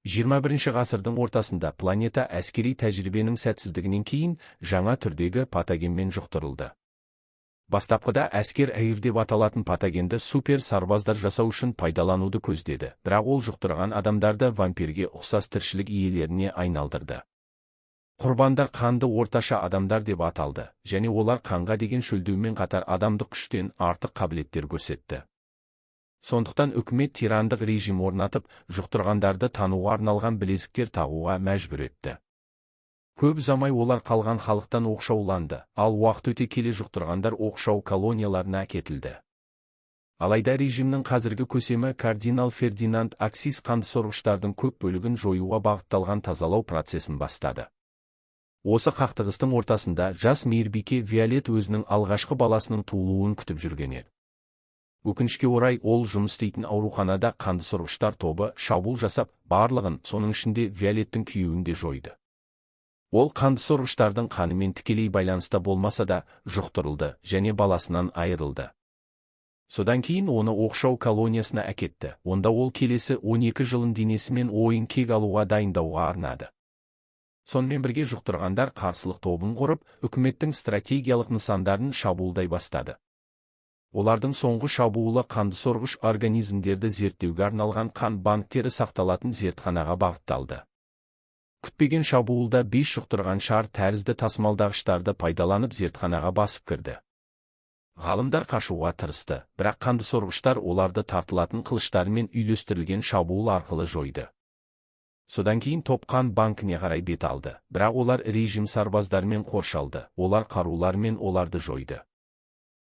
21 ғасырдың ортасында планета әскери тәжірибенің сәтсіздігінен кейін жаңа түрдегі патогенмен жұқтырылды. Бастапқыда әскер әйір деп аталатын патогенді супер сарбаздар жасау үшін пайдалануды көздеді, бірақ ол жұқтырған адамдарды вампирге ұқсас тіршілік иелеріне айналдырды. Құрбандар қанды орташа адамдар деп аталды, және олар қанға деген шөлдеумен қатар адамдық күштен артық қабілеттер көрсетті. Сондықтан үкімет тирандық режим орнатып, жұқтырғандарды тануға арналған білезіктер тағуға мәжбүр етті. Көп ұзамай олар қалған халықтан оқшауланды, ал уақыт өте келе жұқтырғандар оқшау колонияларына әкетілді. Алайда режимнің қазіргі көсемі кардинал Фердинанд Аксис қандысорғыштардың көп бөлігін жоюға бағытталған тазалау процесін бастады. Осы қақтығыстың ортасында жас мейірбике Виолет өзінің алғашқы баласының туылуын күтіп жүрген еді. Өкінішке орай ол жұмыс істейтін ауруханада қандысорғыштар тобы шабуыл жасап, барлығын, соның ішінде Виолеттің күйеуін де жойды. Ол қандысорғыштардың қанымен тікелей байланыста болмаса да жұқтырылды және баласынан айырылды. Содан кейін оны оқшау колониясына әкетті, онда ол келесі 12 жылын денесімен ойын кек алуға дайындауға арнады. Сонымен бірге жұқтырғандар қарсылық тобын құрып, үкіметтің стратегиялық нысандарын шабуылдай бастады. Олардың соңғы шабуылы қандысорғыш организмдерді зерттеуге арналған қан банктері сақталатын зертханаға бағытталды. Күтпеген шабуылда 5 жұқтырған шар тәрізді тасымалдағыштарды пайдаланып зертханаға басып кірді. Ғалымдар қашуға тырысты, бірақ қандысорғыштар оларды тартылатын қылыштармен үйлестірілген шабуыл арқылы жойды. Содан кейін топ қан банкіне қарай бет алды, бірақ олар режим сарбаздармен қоршалды, олар қарулармен оларды жойды.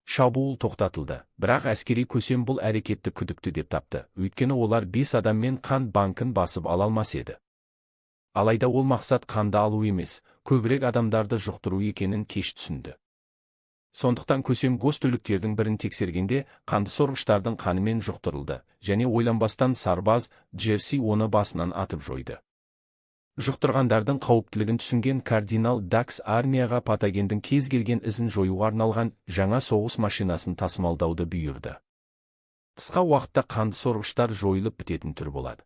Шабуыл тоқтатылды, бірақ әскери көсем бұл әрекетті күдікті деп тапты, өйткені олар 5 адаммен қан банкін басып ала алмас еді. Алайда ол мақсат қанды алу емес, көбірек адамдарды жұқтыру екенін кеш түсінді. Сондықтан көсем гостөліктердің бірін тексергенде қандысорғыштардың қанымен жұқтырылды, және ойланбастан сарбаз Джерси оны басынан атып жойды. Жұқтырғандардың қауіптілігін түсінген кардинал Дакс армияға патогендің кез келген ізін жоюға арналған жаңа соғыс машинасын тасымалдауды бұйырды. Қысқа уақытта қандысорғыштар жойылып бітетін түр болады.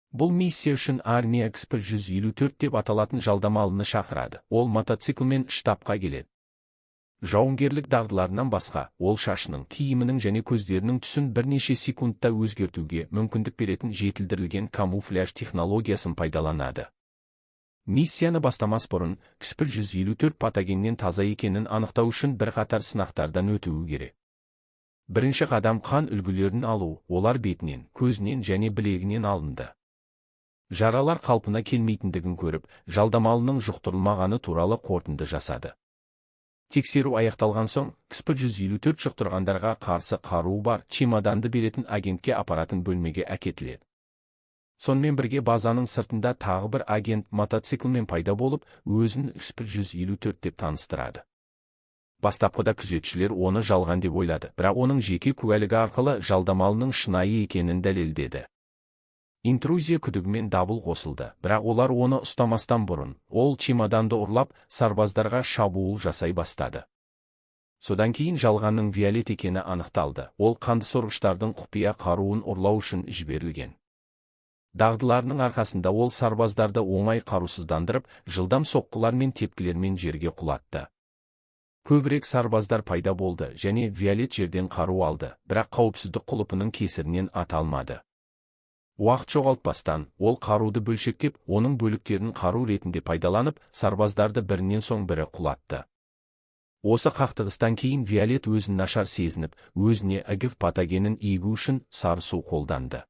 Бұл миссия үшін армия X-154 деп аталатын жалдамалыны шақырады. Ол мотоциклмен штабқа келеді. Жауынгерлік дағдыларынан басқа, ол шашының, киімінің және көздерінің түсін бірнеше секундта өзгертуге мүмкіндік беретін жетілдірілген камуфляж технологиясын пайдаланады. Миссияны бастамас бұрын, X-154 патогеннен таза екенін анықтау үшін бірқатар сынақтардан өтуі керек. Бірінші қадам қан үлгілерін алу, олар бетінен, көзінен және білегінен алынды. Жаралар қалпына келмейтіндігін көріп, жалдамалының жұқтырылмағаны туралы қорытынды жасады. Тексеру аяқталған соң, X-154 жұқтырғандарға қарсы қаруы бар чемоданды беретін агентке апаратын бөлмеге әкетіледі. Сонымен бірге базаның сыртында тағы бір агент мотоциклмен пайда болып, өзін X-154 деп таныстырады. Бастапқыда күзетшілер оны жалған деп ойлады, бірақ оның жеке куәлігі арқылы жалдамалының шынайы екенін дәлелдеді. Интрузия күдігімен дабыл қосылды, бірақ олар оны ұстамастан бұрын, ол чемоданды ұрлап, сарбаздарға шабуыл жасай бастады. Содан кейін жалғанның Виолет екені анықталды, ол қандысорғыштардың құпия қаруын ұрлау үшін жіберілген. Дағдыларының арқасында ол сарбаздарды оңай қарусыздандырып, жылдам соққылар мен тепкілермен жерге құлатты. Көбірек сарбаздар пайда болды және Виолет жерден қару алды, бірақ қауіпсіздік құлыпының кесірінен ата алмады. Уақыт жоғалтпастан, ол қаруды бөлшектеп, оның бөліктерін қару ретінде пайдаланып, сарбаздарды бірінен соң бірі құлатты. Осы қақтығыстан кейін Виолет өзін нашар сезініп, өзіне ІГ патогенін егу үшін сары су қолданды.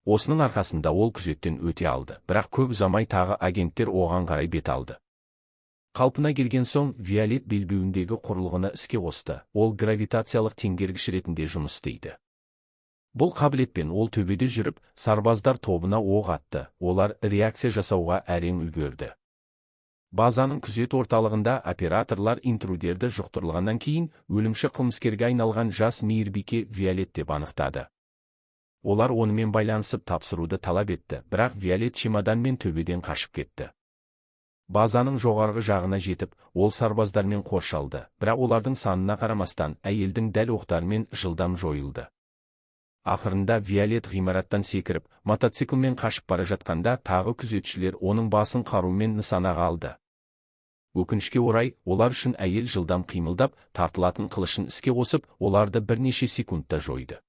Осының арқасында ол күзеттен өте алды, бірақ көп ұзамай тағы агенттер оған қарай бет алды. Қалпына келген соң, Виолет белбеуіндегі құрылғыны іске қосты, ол гравитациялық теңгергіш ретінде жұмыс істейді. Бұл қабілетпен ол төбеде жүріп, сарбаздар тобына оқ атты, олар реакция жасауға әрең үлгерді. Базаның күзет орталығында операторлар интрудерді жұқтырылғаннан кейін өлімші қылмыскерге айналған жас мейірбике Виолет деп анықтады. Олар онымен байланысып тапсыруды талап етті, бірақ Виолет чемоданмен төбеден қашып кетті. Базаның жоғарғы жағына жетіп, ол сарбаздармен қоршалды, бірақ олардың санына қарамастан әйелдің дәл оқтарымен жылдам жойылды. Ақырында Виолет ғимараттан секіріп, мотоциклмен қашып бара жатқанда тағы күзетшілер оның басын қарумен нысанаға алды. Өкінішке орай, олар үшін әйел жылдам қимылдап, тартылатын қылышын іске қосып, оларды бірнеше секундта жойды.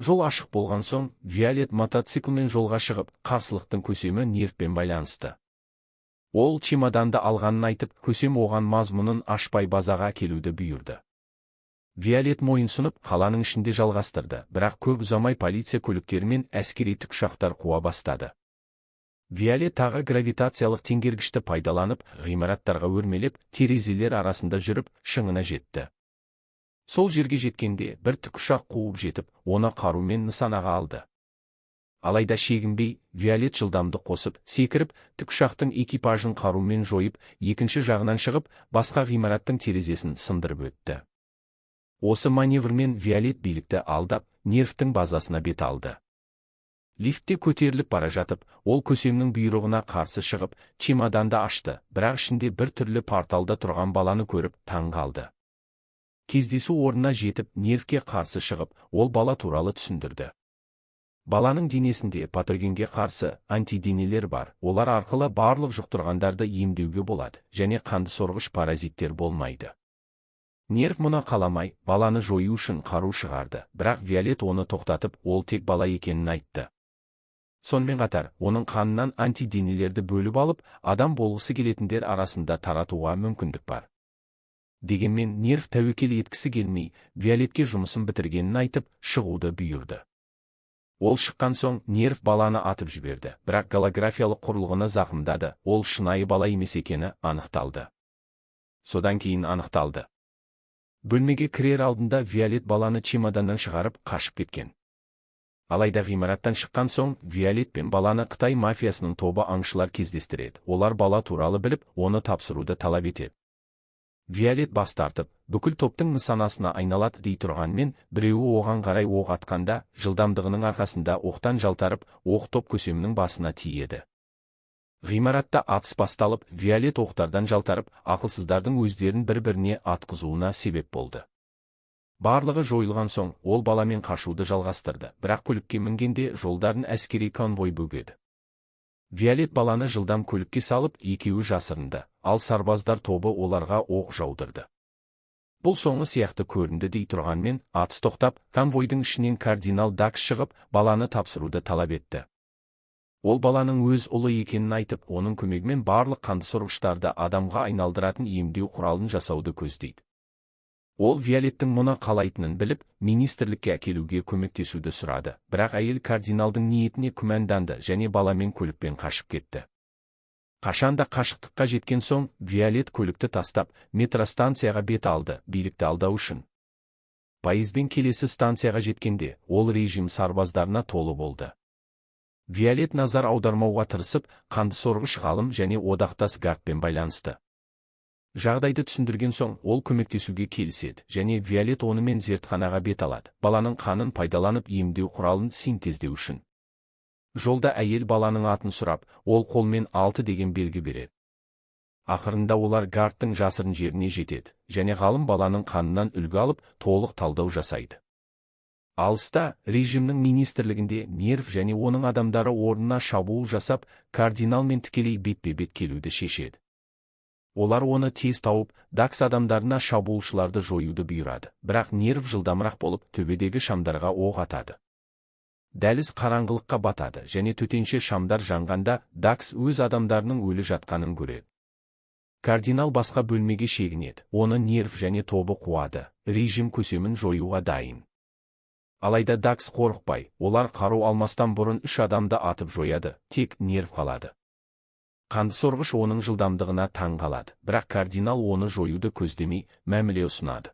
Жол ашық болған соң, Виолет мотоциклмен жолға шығып, қарсылықтың көсемі нервпен байланысты. Ол чемоданды алғанын айтып, көсем оған мазмұнын ашпай базаға келуді бұйырды. Виолет мойынсұнып, қаланың ішінде жалғастырды, бірақ көп ұзамай полиция көліктері мен әскери тікұшақтар қуа бастады. Виолет тағы гравитациялық теңгергішті пайдаланып, ғимараттарға өрмелеп, терезелер арасында жүріп, шыңына жетті. Сол жерге жеткенде, бір тікұшақ қуып жетіп, оны қарумен нысанаға алды. Алайда шегінбей, Виолет жылдамдық қосып, секіріп, тікұшақтың экипажын қарумен жойып, екінші жағынан шығып, басқа ғимараттың терезесін сындырып өтті. Осы маневрмен Виолет билікті алдап, нервтің базасына бет алды. Лифтте көтеріліп бара жатып, ол көсемнің бұйрығына қарсы шығып, чемоданды ашты, бірақ ішінде бір түрлі порталда тұрған баланы көріп, таң қалды. Кездесу орнына жетіп, нервке қарсы шығып, ол бала туралы түсіндірді. Баланың денесінде патогенге қарсы антиденелер бар, олар арқылы барлық жұқтырғандарды емдеуге болады, және қанды сорғыш паразиттер болмайды. Нерв мұны қаламай, баланы жою үшін қару шығарды, бірақ Виолет оны тоқтатып, ол тек бала екенін айтты. Сонымен қатар, оның қанынан антиденелерді бөліп алып, адам болғысы келетіндер арасында таратуға мүмкіндік бар. Дегенмен нерв тәуекел еткісі келмей, Виолетке жұмысын бітіргенін айтып, шығуды бұйырды. Ол шыққан соң, нерв баланы атып жіберді, бірақ голографиялық құрылғыны зақымдады, ол шынайы бала емес екені анықталды. Содан кейін анықталды. Бөлмеге кірер алдында Виолет баланы чемоданнан шығарып, қашып кеткен. Алайда ғимараттан шыққан соң, Виолет пен баланы Қытай мафиясының тобы аңшылар кездестіреді. Олар бала туралы біліп, оны тапсыруды талап етеді. Виолет бас тартып, бүкіл топтың нысанасына айналады дей тұрғанмен, біреуі оған қарай оқ атқанда, жылдамдығының арқасында оқтан жалтарып, оқ топ көсемнің басына тиеді. Ғимаратта атыс басталып, Виолет оқтардан жалтарып, ақылсыздардың өздерін бір-біріне атқызуына себеп болды. Барлығы жойылған соң, ол баламен қашуды жалғастырды, бірақ көлікке мінгенде жолдарын әскери конвой бөгеді. Виолет баланы жылдам көлікке салып, екеуі жасырынды, ал сарбаздар тобы оларға оқ жаудырды. Бұл соңы сияқты көрінді дей тұрғанмен, атыс тоқтап, конвойдың ішінен кардинал Дакс шығып, баланы тапсыруды талап етті. Ол баланың өз ұлы екенін айтып, оның көмегімен барлық қанды сорғыштарды адамға айналдыратын емдеу құралын жасауды көздейді. Ол Виолеттің мұны қалайтынын біліп, министрлікке әкелуге көмектесуді сұрады, бірақ әйел кардиналдың ниетіне күмәнданды және баламен көлікпен қашып кетті. Қашанда қашықтыққа жеткен соң, Виолет көлікті тастап, метростанцияға бет алды, билікті алдау үшін. Пойызбен келесі станцияға жеткенде, ол режим сарбаздарына толы болды. Виолет назар аудармауға тырысып, қанды сорғыш ғалым және одақтас гардпен байланысты. Жағдайды түсіндірген соң, ол көмектесуге келіседі, және Виолет онымен зертханаға бет алады, баланың қанын пайдаланып емдеу құралын синтездеу үшін. Жолда әйел баланың атын сұрап, ол қолмен 6 деген белгі береді. Ақырында олар гардтың жасырын жеріне жетеді, және ғалым баланың қанынан үлгі алып, толық талдау жасайды. Алыста, режимнің министрлігінде нерв және оның адамдары орнына шабуыл жасап, кардиналмен тікелей бетпе-бет келуді шешеді. Олар оны тез тауып, Дакс адамдарына шабуылшыларды жоюды бұйырады, бірақ нерв жылдамырақ болып, төбедегі шамдарға оқ атады. Дәліз қараңғылыққа батады, және төтенше шамдар жанғанда, Дакс өз адамдарының өлі жатқанын көреді. Кардинал басқа бөлмеге шегінеді, оны нерв және тобы қуады, режим көсемін жоюға дайын. Алайда Дакс қорықпай, олар қару алмастан бұрын 3 адамды атып жояды, тек нерв қалады. Қанды сорғыш оның жылдамдығына таң қалады, бірақ кардинал оны жоюды көздемей, мәміле ұсынады.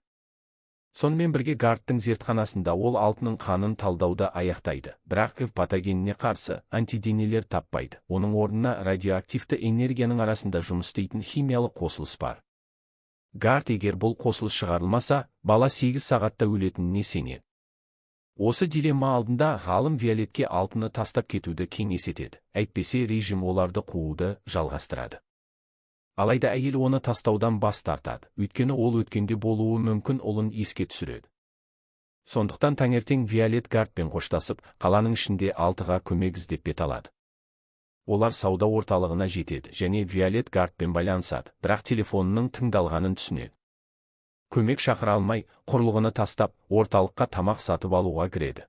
Сонымен бірге гардтың зертханасында ол алтының қанын талдауды аяқтайды, бірақ патогеніне қарсы антиденелер таппайды. Оның орнына радиоактивті энергияның арасында жұмыс істейтін химиялық қосылыс бар. Гард егер бұл қосылыс шығарылмаса, бала 8 сағатта өлетініне сенеді. Осы дилемма алдында ғалым Виолетке алтыны тастап кетуді кеңес етеді, әйтпесе режим оларды қууды жалғастырады. Алайда әйел оны тастаудан бас тартады, өйткені ол өткенде болуы мүмкін ұлын еске түсіреді. Сондықтан таңертең Виолет Гартпен қоштасып, қаланың ішінде 6-ға көмек іздеп бет алады. Олар сауда орталығына жетеді және Виолет Гартпен байланысады, бірақ телефонының тыңдалғанын түсінеді. Көмек шақыра алмай, құрылғыны тастап, орталыққа тамақ сатып алуға кіреді.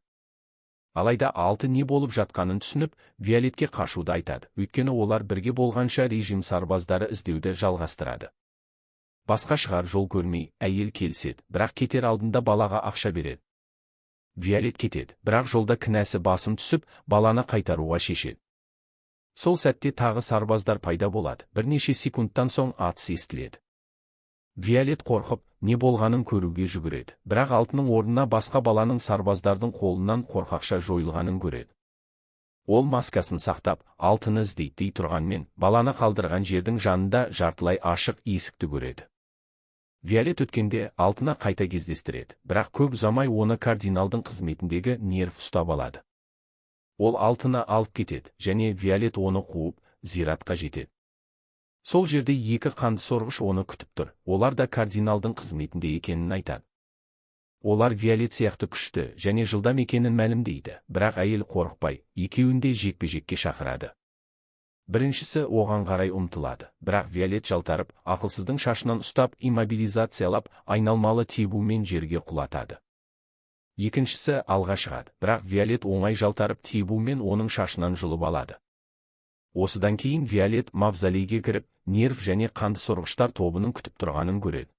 Алайда 6 не болып жатқанын түсініп, Виолетке қашуды айтады, өйткені олар бірге болғанша режим сарбаздары іздеуді жалғастырады. Басқа шығар жол көрмей, әйел келіседі, бірақ кетер алдында балаға ақша береді. Виолет кетеді, бірақ жолда кінәсі басым түсіп, баланы қайтаруға шешеді. Сол сәтте тағы сарбаздар пайда болады, бірнеше секундтан соң атыс естіледі. Виолет қорқып, не болғанын көруге жүгіреді, бірақ 6-ның орнына басқа баланың сарбаздардың қолынан қорқақша жойылғанын көреді. Ол маскасын сақтап, 6-ны іздейді дей тұрғанмен, баланы қалдырған жердің жанында жартылай ашық есікті көреді. Виолет өткенде 6-ны қайта кездестіреді, бірақ көп ұзамай оны кардиналдың қызметіндегі нерв ұстап алады. Ол 6-ны алып кетеді, және Виолет оны қуып, зиратқа жетеді. Сол жерде 2 қанды сорғыш оны күтіп тұр, олар да кардиналдың қызметінде екенін айтады. Олар Виолет сияқты күшті және жылдам екенін мәлімдейді, бірақ әйел қорықпай, екеуін де жекпе-жекке шақырады. Біріншісі оған қарай ұмтылады, бірақ Виолет жалтарып, ақылсыздың шашынан ұстап, иммобилизациялап, айналмалы тебумен жерге құлатады. Екіншісі алға шығады, бірақ Виолет оңай жалтарып тебумен оның шашынан жұлып алады. Осыдан кейін Виолет мавзолейге кіріп, нерв және қанды сорғыштар тобының күтіп тұрғанын көреді.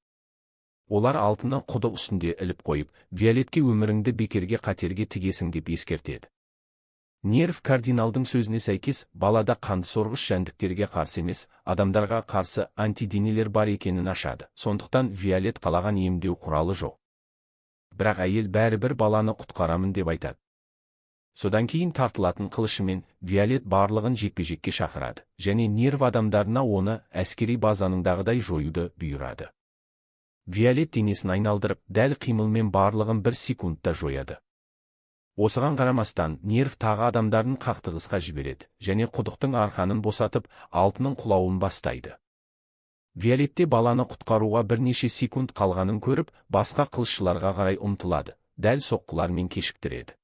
Олар 6-ны құдық үстінде іліп қойып, Виолетке өміріңді бекерге қатерге тігесің деп ескертеді. Нерв кардиналдың сөзіне сәйкес, балада қанды сорғыш жәндіктерге қарсы емес, адамдарға қарсы антиденелер бар екенін ашады, сондықтан Виолет қалаған емдеу құралы жоқ. Бірақ әйел бәрібір баланы құтқарамын деп айтады. Содан кейін тартылатын қылышымен Виолет барлығын жекпе-жекке шақырады, және нерв адамдарына оны әскери базаныңдағыдай жоюды бұйырады. Виолет денесін айналдырып, дәл қимылмен барлығын 1 секундта жояды. Осыған қарамастан, нерв тағы адамдарын қақтығысқа жібереді, және құдықтың арқанын босатып, 6-ның құлауын бастайды. Виолетте баланы құтқаруға бірнеше секунд қалғанын көріп, басқа қылышшыларға қарай ұмтылады, дәл соққылармен кешіктіреді.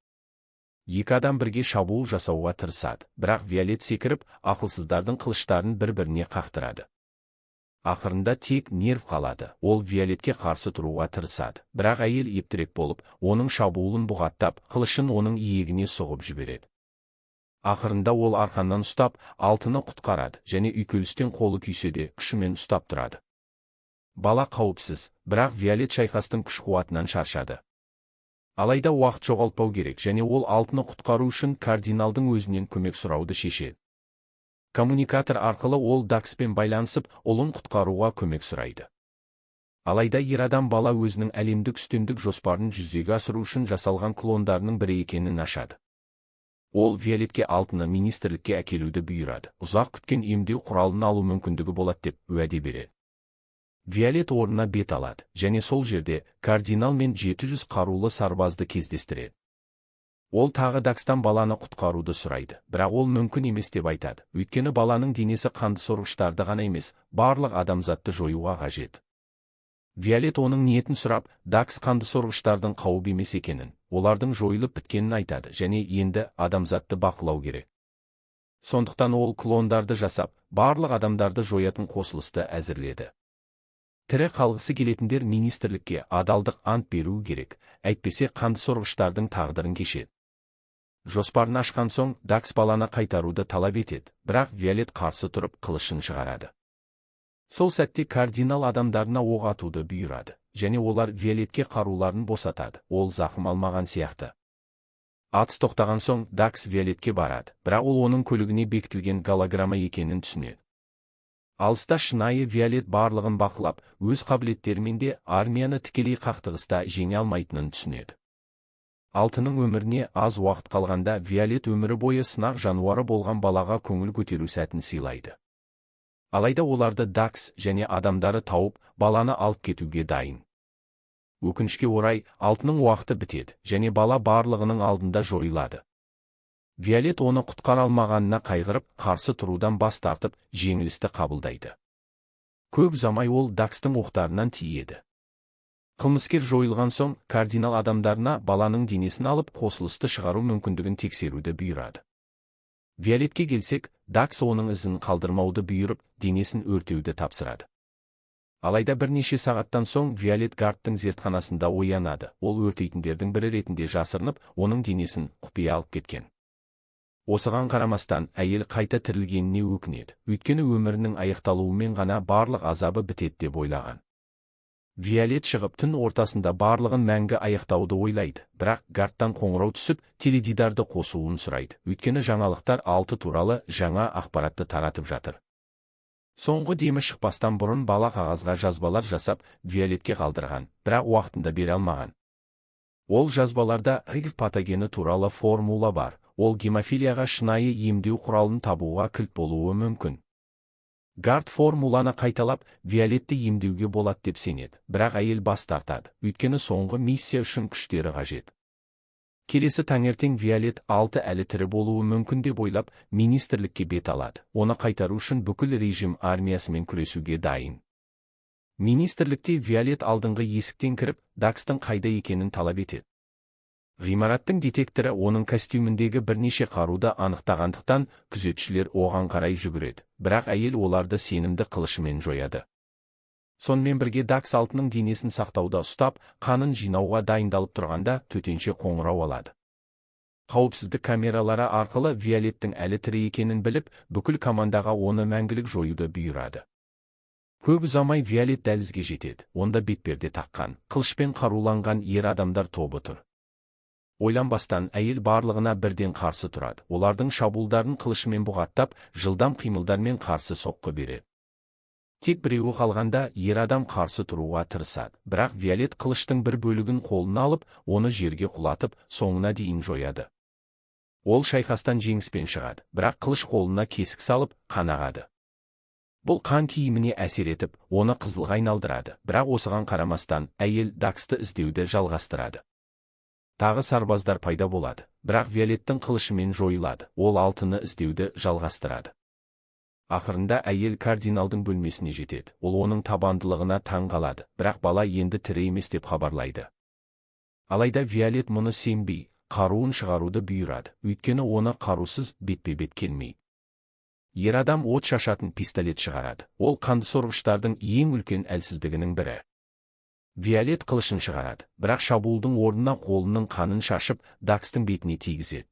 2 адам бірге шабуыл жасауға тырысады, бірақ Виолет секіріп, ақылсыздардың қылыштарын бір-біріне қақтырады. Ақырында тек нерв қалады, ол Виолетке қарсы тұруға тырысады, бірақ әйел ептірек болып, оның шабуылын бұғаттап, қылышын оның иегіне соғып жібереді. Ақырында ол арқаннан ұстап, 6-ны құтқарады, және үйкелістен қолы күйсе де күшімен ұстап тұрады. Бала қауіпсіз, бірақ Виолет шайқастың күш-қуатынан шаршады. Алайда уақыт жоғалтпау керек, және ол 6-ны құтқару үшін кардиналдың өзінен көмек сұрауды шешеді. Коммуникатор арқылы ол Дакспен байланысып, ұлын құтқаруға көмек сұрайды. Алайда ер адам бала өзінің әлемдік үстемдік жоспарын жүзеге асыру үшін жасалған клондарының бірі екенін ашады. Ол Виолетке 6-ны министрлікке әкелуді бұйырады, ұзақ күткен емдеу құралын алу мүмкіндігі болады деп уәде береді. Виолет орнына бет алады, және сол жерде кардинал мен 700 қарулы сарбазды кездестіреді. Ол тағы Дакстан баланы құтқаруды сұрайды, бірақ ол мүмкін емес деп айтады, өйткені баланың денесі қанды сорғыштарды ғана емес, барлық адамзатты жоюға қажет. Виолет оның ниетін сұрап, Дакс қанды сорғыштардың қауіп емес екенін, олардың жойылып біткенін айтады, және енді адамзатты бақылау керек. Сондықтан ол клондарды жасап, барлық адамдарды жоятын қосылысты әзірледі. Тірі қалғысы келетіндер министрлікке адалдық ант беру керек, әйтпесе қанды сорғыштардың тағдырын кешеді. Жоспарын ашқан соң, Дакс баланы қайтаруды талап етеді, бірақ Виолет қарсы тұрып қылышын шығарады. Сол сәтте кардинал адамдарына оқ атуды бұйырады, және олар Виолетке қаруларын босатады, ол зақым алмаған сияқты. Атыс тоқтаған соң, Дакс Виолетке барады, бірақ ол оның көлігіне бекітілген голограмма екенін түсінеді. Алыста шынайы Виолет барлығын бақылап, өз қабілеттерімен де армияны тікелей қақтығыста жеңе алмайтынын түсінеді. 6-ның өміріне аз уақыт қалғанда Виолет өмірі бойы сынақ жануары болған балаға көңіл көтеру сәтін сыйлайды. Алайда оларды Дакс және адамдары тауып, баланы алып кетуге дайын. Өкінішке орай, 6-ның уақыты бітеді, және бала барлығының алдында жойылады. Виолет оны құтқара алмағанына қайғырып, қарсы тұрудан бас тартып, жеңілісті қабылдайды. Көп ұзамай ол Дакстың оқтарынан тиеді. Қылмыскер жойылған соң, кардинал адамдарына баланың денесін алып қосылысты шығару мүмкіндігін тексеруді бұйырады. Виолетке келсек, Дакс оның ізін қалдырмауды бұйырып, денесін өртеуді тапсырады. Алайда бірнеше сағаттан соң Виолет Гарттың зертханасында оянады. Ол өртейтіндердің бірі ретінде жасырынып, оның денесін құпия алып кеткен. Осыған қарамастан, әйел қайта тірілгеніне өкінеді. Өйткені өмірінің аяқталуымен ғана барлық азабы бітеді деп ойлаған. Виолет шығып түн ортасында барлығын мәңгі аяқтауды ойлайды, бірақ Гарттан қоңырау түсіп, теледидарды қосуын сұрайды. Өйткені жаңалықтар 6 туралы жаңа ақпаратты таратып жатыр. Соңғы демі шықпастан бұрын бала қағазға жазбалар жасап, Виолетке қалдырған, бірақ уақытында бере алмаған. Ол жазбаларда HIV патогені туралы формула бар. Ол гемофилияға шынайы емдеу құралын табуға кілт болуы мүмкін. Гарт формуланы қайталап, Виолетті емдеуге болады деп сенеді, бірақ әйел бас тартады, өйткені соңғы миссия үшін күштері қажет. Келесі таңертең Виолет 6 әлі тірі болуы мүмкін деп ойлап, министрлікке бет алады. Оны қайтару үшін бүкіл режим армиясымен күресуге дайын. Министрлікте Виолет алдыңғы есіктен кіріп, Дакстың қайда екенін талап етеді. Ғимараттың детекторы оның костюміндегі бірнеше қаруды анықтағандықтан, күзетшілер оған қарай жүгіреді, бірақ әйел оларды сенімді қылышымен жояды. Сонымен бірге Дакс алтының денесін сақтауда ұстап, қанын жинауға дайындалып тұрғанда төтенше қоңырау алады. Қауіпсіздік камералары арқылы Виолеттің әлі тірі екенін біліп, бүкіл командаға оны мәңгілік жоюды бұйырады. Көп ұзамай Виолет дәлізге жетеді. Онда бетперде таққан, қылышпен қаруланған ер адамдар тобы тұр. Ойланбастан әйел барлығына бірден қарсы тұрады. Олардың шабуылдарын қылышымен бұғаттап, жылдам қимылдармен қарсы соққы береді. Тек біреуі қалғанда ер адам қарсы тұруға тырысады, бірақ Виолет қылыштың бір бөлігін қолына алып, оны жерге құлатып, соңына дейін жояды. Ол шайқастан жеңіспен шығады, бірақ қылыш қолына кесік салып, қан ағады. Бұл қан киіміне әсер етіп, оны қызылға айналдырады, бірақ осыған қарамастан, әйел Даксты іздеуді жалғастырады. Тағы сарбаздар пайда болады, бірақ Виолеттің қылышымен жойылады, ол алтыны іздеуді жалғастырады. Ақырында әйел кардиналдың бөлмесіне жетеді. Ол оның табандылығына таң қалады, бірақ бала енді тірі емес деп хабарлайды. Алайда Виолет мұны сенбей, қаруын шығаруды бұйырады, өйткені оны қарусыз бетпе-бет келмейді. Ер адам от шашатын пистолет шығарады. Ол қанды сорғыштардың ең үлкен әлсіздігінің бірі. Виолет қылышын шығарады, бірақ шабуылдың орнына қолының қанын шашып, Дакстың бетіне тигізеді.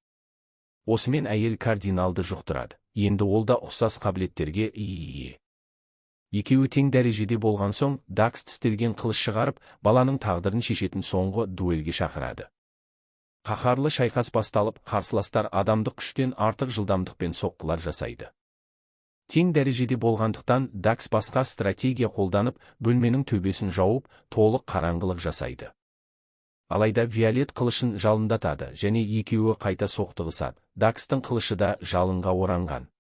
Осымен әйел кардиналды жұқтырады. Енді ол да ұқсас қабілеттерге ие. Екеуі тең дәрежеде болған соң, Дакс тістелген қылыш шығарып, баланың тағдырын шешетін соңғы дуэльге шақырады. Қаһарлы шайқас басталып, қарсыластар адамдық күштен артық жылдамдықпен соққылар жасайды. Тең дәрежеде болғандықтан, Дакс басқа стратегия қолданып, бөлменің төбесін жауып, толық қараңғылық жасайды. Алайда Виолет қылышын жалындатады және екеуі қайта соқтығысады. Дакстың қылышы да жалынға оранған.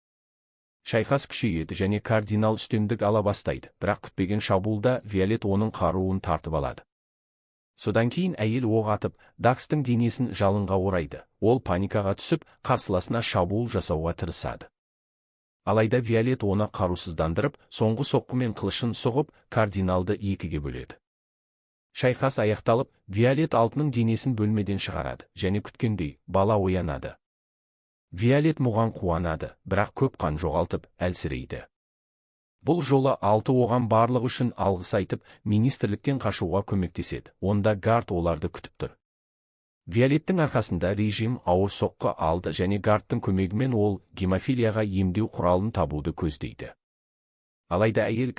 Шайқас күшейеді және кардинал үстемдік ала бастайды, бірақ күтпеген шабуылда Виолет оның қаруын тартып алады. Содан кейін әйел оқ атып, Дакстың денесін жалынға орайды. Ол паникаға түсіп, қарсыласына шабуыл жасауға тырысады. Алайда Виолет оны қарусыздандырып, соңғы соққымен қылышын соғып, кардиналды екіге бөледі. Шайқас аяқталып, Виолет алтының денесін бөлмеден шығарады, және күткендей, бала оянады. Виолет мұған қуанады, бірақ көп қан жоғалтып, әлсірейді. Бұл жолы алты оған барлық үшін алғыс айтып, министрліктен қашуға көмектеседі. Онда Гарт оларды күтіп тұр. Виолеттің арқасында режим ауыр соққы алды және Гарттың көмегімен ол гемофилияға емдеу құралын табуды көздейді. Алайда әйел